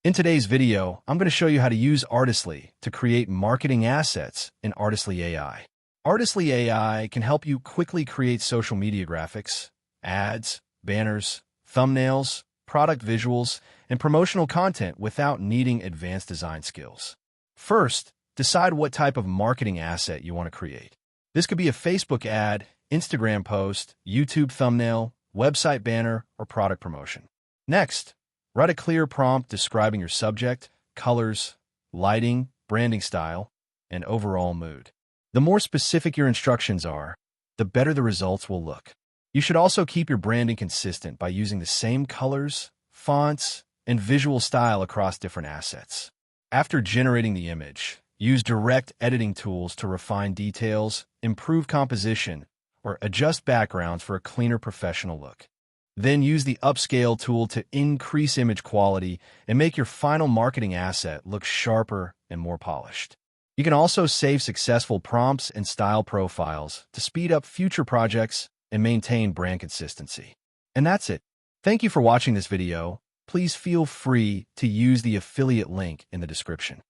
In today's video, I'm going to show you how to use Artistly to create marketing assets in Artistly AI. Artistly AI can help you quickly create social media graphics, ads, banners, thumbnails, product visuals, and promotional content without needing advanced design skills. First, decide what type of marketing asset you want to create. This could be a Facebook ad, Instagram post, YouTube thumbnail, website banner, or product promotion. Next, write a clear prompt describing your subject, colors, lighting, branding style, and overall mood. The more specific your instructions are, the better the results will look. You should also keep your branding consistent by using the same colors, fonts, and visual style across different assets. After generating the image, use direct editing tools to refine details, improve composition, or adjust backgrounds for a cleaner professional look. Then use the upscale tool to increase image quality and make your final marketing asset look sharper and more polished. You can also save successful prompts and style profiles to speed up future projects and maintain brand consistency. And that's it. Thank you for watching this video. Please feel free to use the affiliate link in the description.